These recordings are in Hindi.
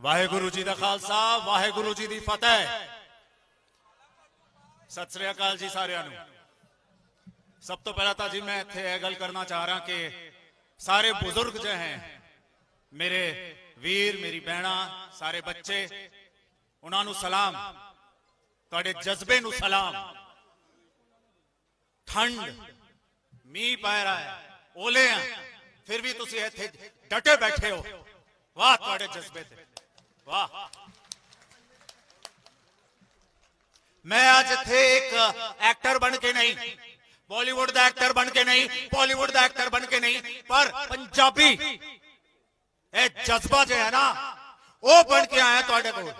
वाहेगुरु जी दा खालसा वाहेगुरु जी दी फतेह। सत श्री अकाल जी सारिਆਂ ਨੂੰ। सब तो पहला तो जी मैं इत्थे यह गल करना चाह रहा कि सारे बुजुर्ग जो हैं मेरे वीर मेरी भैणा सारे बच्चे उन्होंने सलाम, तुहाडे जज्बे नू सलाम। ठंड मीह पै रहा है, ओले हैं, फिर भी तुसी इत्थे डटे बैठे हो। वाह तुहाडे जज्बे ते वाह। मैं आज इत्थे एक एक्टर बन के नहीं, बॉलीवुड का एक्टर बन के नहीं, बॉलीवुड का एक्टर बन के नहीं, पर पंजाबी ए जज्बा जो है ना वो बन के आया तुहाडे कोल।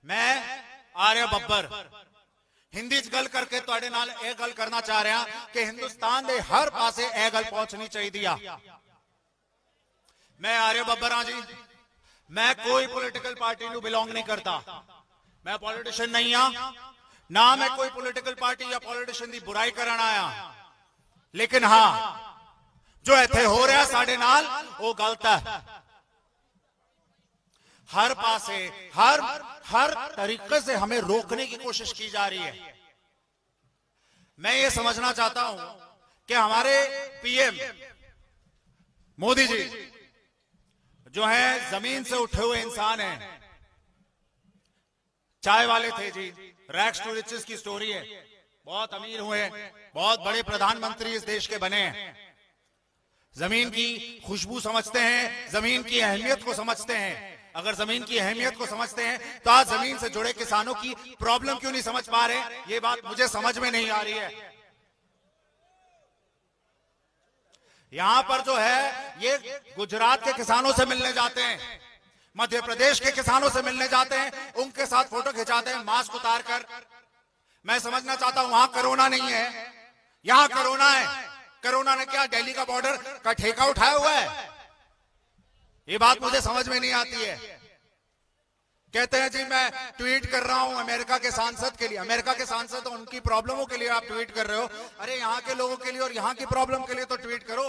मैं आर्य बब्बर हिंदी च गल करके तुहाडे नाल यह गल करना चाह रहा कि हिंदुस्तान के हर पासे यह गल पहुंचनी चाहिए। मैं आर्य बब्बर हाँ जी, मैं कोई पॉलिटिकल पार्टी को बिलोंग नहीं करता, मैं पॉलिटिशियन नहीं हाँ, ना मैं कोई पॉलिटिकल पार्टी या पॉलिटिशियन की बुराई करना आया। लेकिन हाँ जो इत्थे हो रहा साडे नाल वो गलत है। हर पासे हर तरीके से हमें रोकने की कोशिश की जा रही है। मैं ये समझना चाहता हूं कि हमारे पीएम मोदी जी जो है जमीन से उठे हुए इंसान हैं, चाय वाले थे जी, रैग्स टू रिचेस की स्टोरी है, बहुत अमीर हुए, बहुत बड़े प्रधानमंत्री इस देश के बने हैं, जमीन की खुशबू समझते हैं, जमीन की अहमियत को समझते हैं। अगर जमीन की अहमियत को समझते हैं तो आज जमीन से जुड़े किसानों की प्रॉब्लम क्यों नहीं समझ पा रहे? ये बात मुझे समझ में नहीं आ रही है। यहां पर जो है ये गुजरात के किसानों से मिलने जाते हैं, मध्य प्रदेश के किसानों से मिलने जाते हैं, उनके साथ फोटो खिंचाते हैं मास्क उतार कर। मैं समझना चाहता हूं वहां कोरोना नहीं है, यहां कोरोना है। कोरोना ने क्या दिल्ली का बॉर्डर का ठेका उठाया हुआ है? ये बात मुझे समझ में नहीं आती है। कहते हैं जी मैं ट्वीट कर रहा हूं अमेरिका के सांसद के लिए। अमेरिका के सांसद तो उनकी प्रॉब्लमों के लिए आप ट्वीट कर रहे हो, अरे यहां के लोगों के लिए और यहां की प्रॉब्लम के लिए तो ट्वीट करो।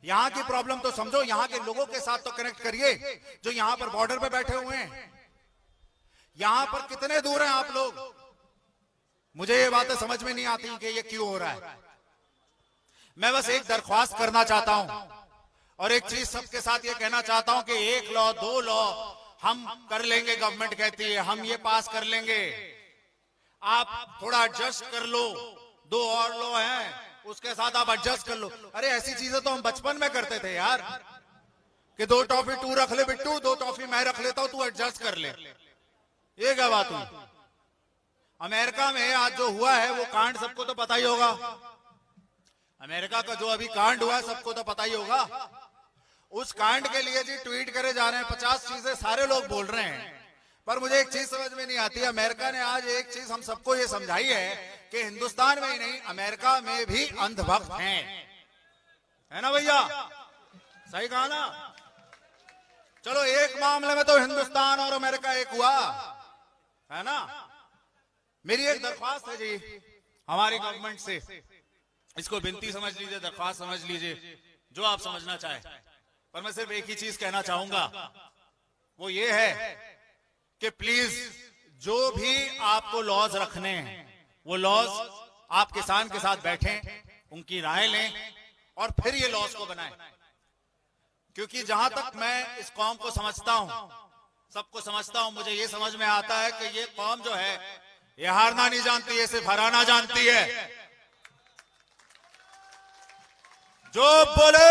यहां की प्रॉब्लम तो समझो, यहां के लोगों के साथ तो कनेक्ट करिए जो यहां पर बॉर्डर पे बैठे हुए हैं। यहां पर कितने दूर हैं आप लोग? मुझे ये बातें समझ में नहीं आती कि ये क्यों हो रहा है। मैं बस एक दरख्वास्त करना चाहता हूं और एक चीज सबके साथ ये कहना चाहता हूं कि 1 लॉ 2 लॉ हम कर लेंगे, गवर्नमेंट कहती है हम ये पास कर लेंगे, आप थोड़ा एडजस्ट कर लो, 2 और लॉ हैं उसके साथ आप एडजस्ट कर लो। अरे ऐसी चीजें तो हम बचपन में करते थे यार, कि 2 टॉफी तू रख ले बिट्टू, 2 टॉफी मैं रख लेता हूं, तू एडजस्ट कर ले। ये क्या बात हुई? अमेरिका में आज जो हुआ है वो कांड सबको तो पता ही होगा। अमेरिका का जो अभी कांड हुआ है सबको तो पता ही होगा। उस कांड के लिए जी ट्वीट करे जा रहे हैं, 50 चीजें सारे लोग बोल रहे हैं, पर मुझे एक चीज समझ में नहीं आती। अमेरिका ने आज एक चीज हम सबको ये समझाई है कि हिंदुस्तान में ही नहीं अमेरिका में भी अंधभक्त हैं, है ना भैया? सही कहा ना? चलो एक मामले में तो हिंदुस्तान और अमेरिका एक हुआ, है ना? मेरी एक दरख्वास्त है जी हमारी गवर्नमेंट से, इसको विनती समझ लीजिए, दरख्वास्त समझ लीजिए, जो आप समझना चाहे, पर मैं सिर्फ एक ही चीज कहना चाहूंगा, वो ये है कि प्लीज जो भी आपको लॉज रखने हैं वो लॉज आप किसान के साथ बैठें, उनकी राय लें और फिर ये लॉज को बनाएं। क्योंकि जहां तक मैं इस कौम को समझता हूं, सबको समझता हूं, मुझे ये समझ में आता है कि ये कौम जो है ये हारना नहीं जानती है, सिर्फ हराना जानती है। जो बोले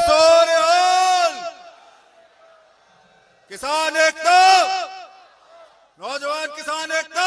सो निहाल, किसान एकता, नौजवान किसान एकता।